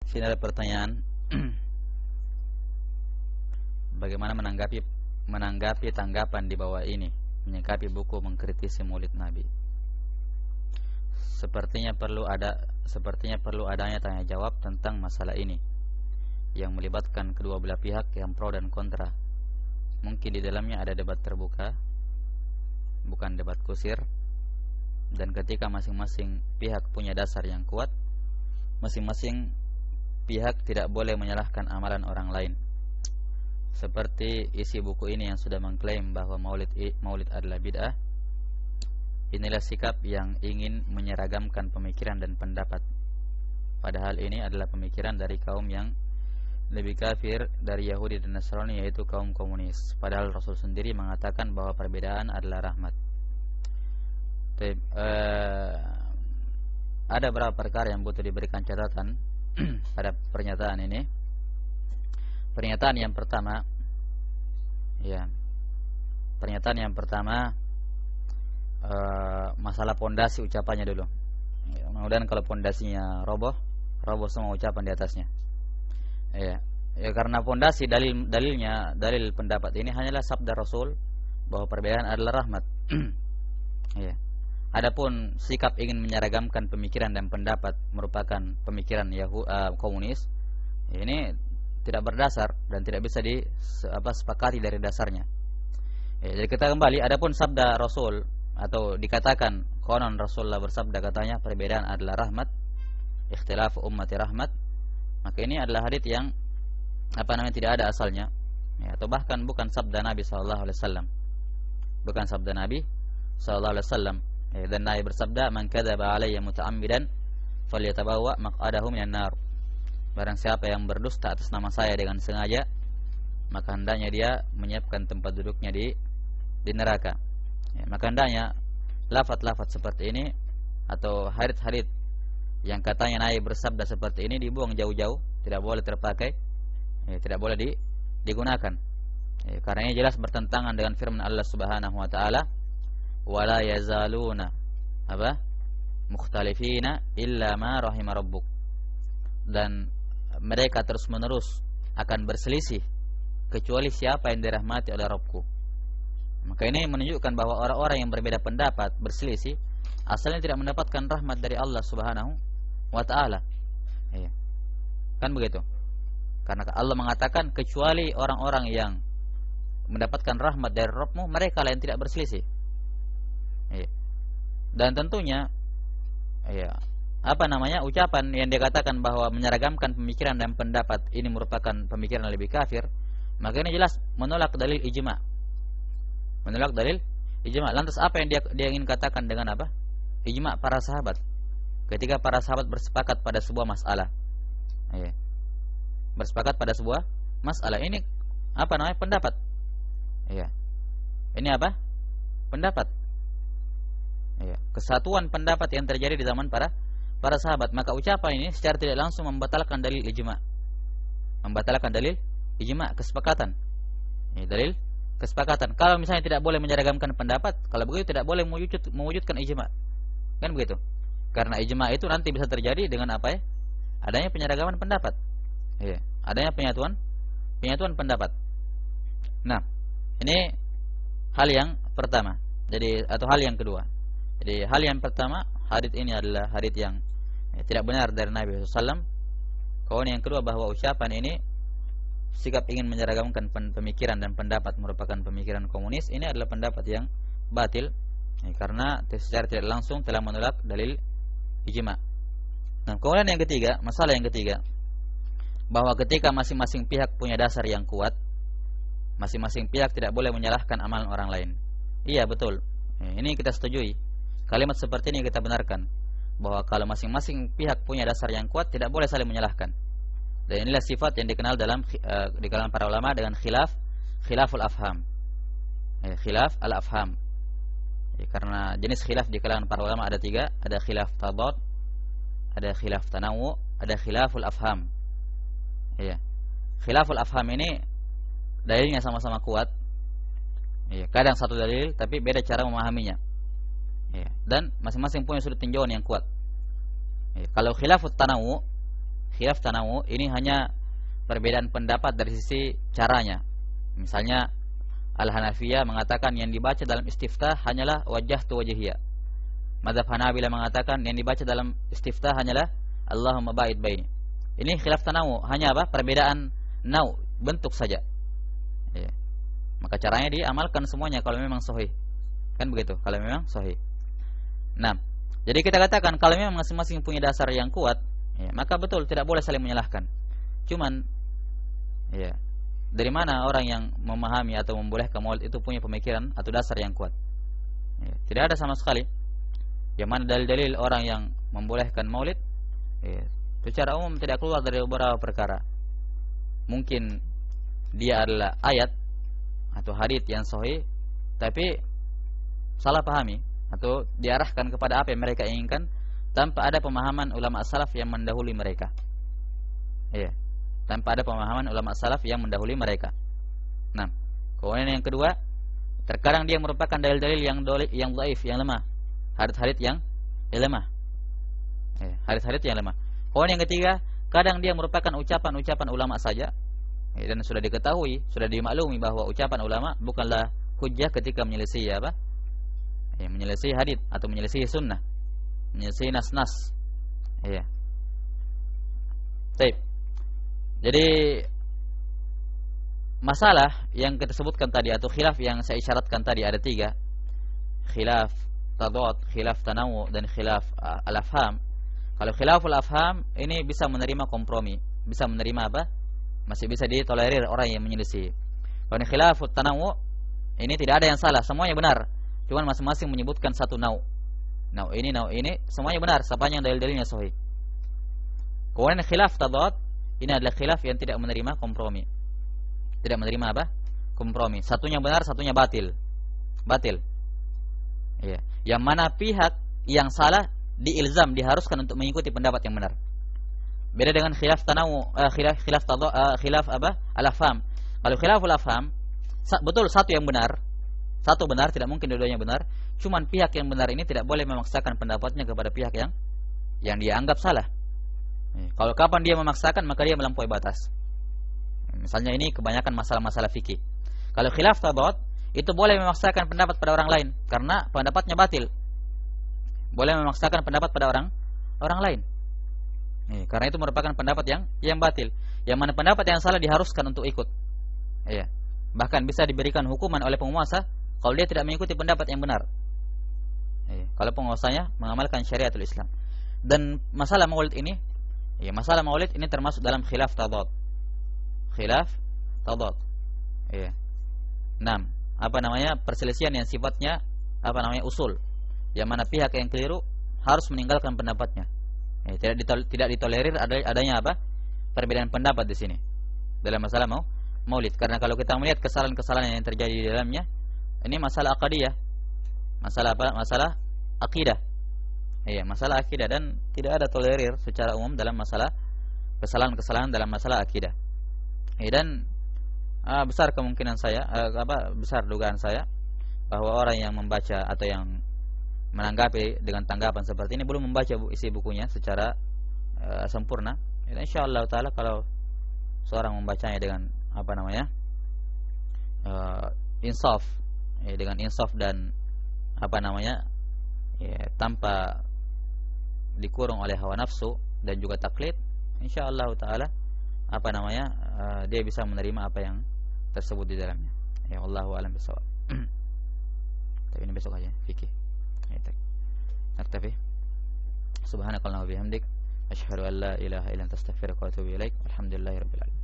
Sini ada pertanyaan. Bagaimana menanggapi tanggapan di bawah ini, menyikapi buku mengkritisi Maulid Nabi? Sepertinya perlu adanya tanya jawab tentang masalah ini yang melibatkan kedua belah pihak yang pro dan kontra. Mungkin di dalamnya ada debat terbuka, bukan debat kusir. Dan ketika masing-masing pihak punya dasar yang kuat, masing-masing pihak tidak boleh menyalahkan amalan orang lain. Seperti isi buku ini yang sudah mengklaim bahwa maulid adalah bid'ah. Inilah sikap yang ingin menyeragamkan pemikiran dan pendapat. Padahal ini adalah pemikiran dari kaum yang lebih kafir dari Yahudi dan Nasrani, yaitu kaum komunis. Padahal Rasul sendiri mengatakan bahwa perbedaan adalah rahmat. Ada beberapa perkara yang butuh diberikan catatan pada pernyataan ini. Pernyataan yang pertama, masalah pondasi ucapannya dulu. Mudah-mudahan kalau pondasinya roboh semua ucapan di atasnya. Karena pondasi dalil pendapat ini hanyalah sabda Rasul bahwa perbedaan adalah rahmat. Adapun sikap ingin menyeragamkan pemikiran dan pendapat merupakan pemikiran komunis, ini tidak berdasar dan tidak bisa disepakati dari dasarnya. Jadi kita kembali, adapun sabda Rasul atau dikatakan konon Rasulullah bersabda, katanya perbedaan adalah rahmat, ikhtilafu ummati rahmat, maka ini adalah hadits yang tidak ada asalnya, atau bahkan bukan sabda Nabi sallallahu alaihi wasallam. Bukan sabda Nabi sallallahu alaihi wasallam. Dan Nabi bersabda, "Man kadzaba alayya muta'ammidan falyatabawwa maq'adahu minan nar." Barang siapa yang berdusta atas nama saya dengan sengaja, maka hendaknya dia menyiapkan tempat duduknya di neraka. Maka hendaknya lafaz-lafaz seperti ini atau hadits-hadits yang katanya Nabi bersabda seperti ini dibuang jauh-jauh, tidak boleh terpakai, tidak boleh digunakan. Karena ini jelas bertentangan dengan firman Allah Subhanahu wa taala, wala yazaluna mukhtalifina illa ma rahima rabbuk. Dan mereka terus-menerus akan berselisih kecuali siapa yang dirahmati oleh Rabbku. Maka ini menunjukkan bahwa orang-orang yang berbeda pendapat, berselisih, asalnya tidak mendapatkan rahmat dari Allah Subhanahu wa taala. Kan begitu? Karena Allah mengatakan kecuali orang-orang yang mendapatkan rahmat dari Rabbmu, mereka lah yang tidak berselisih. Dan tentunya ucapan yang dikatakan bahwa menyeragamkan pemikiran dan pendapat ini merupakan pemikiran yang lebih kafir, maka ini jelas menolak dalil ijma'. Menolak dalil ijma'. Lantas apa yang dia ingin katakan dengan apa? Ijma' para sahabat. Ketika para sahabat bersepakat pada sebuah masalah. Bersepakat pada sebuah masalah. Ini pendapat. Ini apa? Pendapat. Kesatuan pendapat yang terjadi di zaman para sahabat. Maka ucapan ini secara tidak langsung membatalkan dalil ijma'. Membatalkan dalil ijma', kesepakatan. Dalil kesepakatan. Kalau misalnya tidak boleh menyeragamkan pendapat, kalau begitu tidak boleh mewujudkan ijma'. Kan begitu? Karena ijma' itu nanti bisa terjadi dengan apa ya? Adanya penyeragaman pendapat. Adanya penyatuan pendapat. Nah, ini hal yang pertama. Atau hal yang kedua. Jadi hal yang pertama, hadits ini adalah hadits yang tidak benar dari Nabi SAW. Kemudian yang kedua, bahwa ucapan ini sikap ingin menyeragamkan pemikiran dan pendapat merupakan pemikiran komunis. Ini adalah pendapat yang batil, karena secara tidak langsung telah menolak dalil ijma'. Nah, kemudian yang ketiga, masalah yang ketiga, bahwa ketika masing-masing pihak punya dasar yang kuat, masing-masing pihak tidak boleh menyalahkan amalan orang lain. Iya, betul. Ini kita setujui. Kalimat seperti ini kita benarkan, bahwa kalau masing-masing pihak punya dasar yang kuat, tidak boleh saling menyalahkan. Dan inilah sifat yang dikenal di kalangan para ulama dengan khilaful afham. Khilaf al-afham. Karena jenis khilaf di kalangan para ulama ada 3, ada khilaf tabad, ada khilaf tanawu, ada khilaful afham. Khilaful afham ini dalilnya sama-sama kuat. Kadang satu dalil tapi beda cara memahaminya. Dan masing-masing punya sudut tinjauan yang kuat. Kalau khilafut tanawu, khilaf tanawu ini hanya perbedaan pendapat dari sisi caranya. Misalnya Al-Hanafiyah mengatakan yang dibaca dalam istiftah hanyalah wajah tu wajhiyah. Mazhab Hanabila mengatakan yang dibaca dalam istiftah hanyalah Allahumma ba'id baini. Ini khilaf tanawu, hanya apa? Perbedaan nau, bentuk saja. Ya. Maka caranya diamalkan semuanya kalau memang sahih. Kan begitu, kalau memang sahih. Nah, jadi kita katakan kalau memang masing-masing punya dasar yang kuat, ya, maka betul tidak boleh saling menyalahkan. Cuman ya, dari mana orang yang memahami atau membolehkan maulid itu punya pemikiran atau dasar yang kuat? Ya, tidak ada sama sekali. Yang mana dalil-dalil orang yang membolehkan maulid, ya, secara umum tidak keluar dari beberapa perkara. Mungkin dia adalah ayat atau hadits yang sahih, tapi salah pahami atau diarahkan kepada apa yang mereka inginkan tanpa ada pemahaman ulama salaf yang mendahului mereka. Iya, tanpa ada pemahaman ulama salaf yang mendahului mereka. Nah, kemudian yang kedua, terkadang dia merupakan dalil-dalil yang dhaif, yang lemah, hadits-hadits yang lemah. Hadits-hadits yang lemah. Kemudian yang ketiga, kadang dia merupakan ucapan-ucapan ulama saja. Dan sudah diketahui, sudah dimaklumi bahwa ucapan ulama bukanlah hujjah ketika menyelisih apa? Menyelisih hadits atau menyelisih sunnah, menyelisih nas-nas. Iya. Baik. Jadi masalah yang kita sebutkan tadi atau khilaf yang saya isyaratkan tadi ada 3. Khilaf tadad, khilaf tanawu, dan khilaf al-afham. Kalau khilaful afham ini bisa menerima kompromi, bisa menerima apa? Masih bisa ditolerir orang yang menyelisih. Kalau khilafut tanawu ini tidak ada yang salah, semuanya benar. Cuman masing-masing menyebutkan satu nau. Nau ini semuanya benar sepanjang dalil-dalilnya sahih. Kemudian khilaf tadad ini adalah khilaf yang tidak menerima kompromi. Tidak menerima apa? Kompromi. Satunya benar, satunya batil. Batil. Iya. Yang mana pihak yang salah diilzam, diharuskan untuk mengikuti pendapat yang benar. Beda dengan khilaf tanawu, khilaf apa? Al-afham. Kalau khilaful afham, betul satu yang benar. Satu benar, tidak mungkin dua-duanya benar. Cuman pihak yang benar ini tidak boleh memaksakan pendapatnya kepada pihak yang dia anggap salah. Kalau kapan dia memaksakan, maka dia melampaui batas. Misalnya ini kebanyakan masalah-masalah fikih. Kalau khilaf tadad, itu boleh memaksakan pendapat pada orang lain karena pendapatnya batil. Boleh memaksakan pendapat pada orang lain. Karena itu merupakan pendapat yang batil. Yang mana pendapat yang salah diharuskan untuk ikut. Iya. Bahkan bisa diberikan hukuman oleh penguasa kalau dia tidak mengikuti pendapat yang benar. Kalau penguasanya mengamalkan syariatul Islam. Dan masalah maulid ini, masalah maulid ini termasuk dalam khilaf tadad. Khilaf tadad. Iya. 6. Perselisihan yang sifatnya usul. Yang mana pihak yang keliru harus meninggalkan pendapatnya. Tidak ditolerir adanya perbedaan pendapat di sini dalam masalah maulid. Karena kalau kita melihat kesalahan-kesalahan yang terjadi di dalamnya, ini masalah aqidiyah. Masalah apa? Masalah akidah. Masalah akidah, dan tidak ada tolerir secara umum dalam masalah kesalahan-kesalahan dalam masalah akidah. Dan besar kemungkinan saya, besar dugaan saya bahwa orang yang membaca atau yang menanggapi dengan tanggapan seperti ini belum membaca isi bukunya secara sempurna. Insyaallah taala kalau seorang membacanya dengan insaf, dengan insaf dan tanpa dikurung oleh hawa nafsu dan juga taklid, insyaallah taala dia bisa menerima apa yang tersebut di dalamnya. Ya Allahu a'lam bishawab. Tapi ini besok aja fikih. Naktafi. Subhanakallahumma wa bihamdik, asyhadu an la ilaha illa anta astaghfiruka wa atubu ilaik. Alhamdulillahirabbil alamin.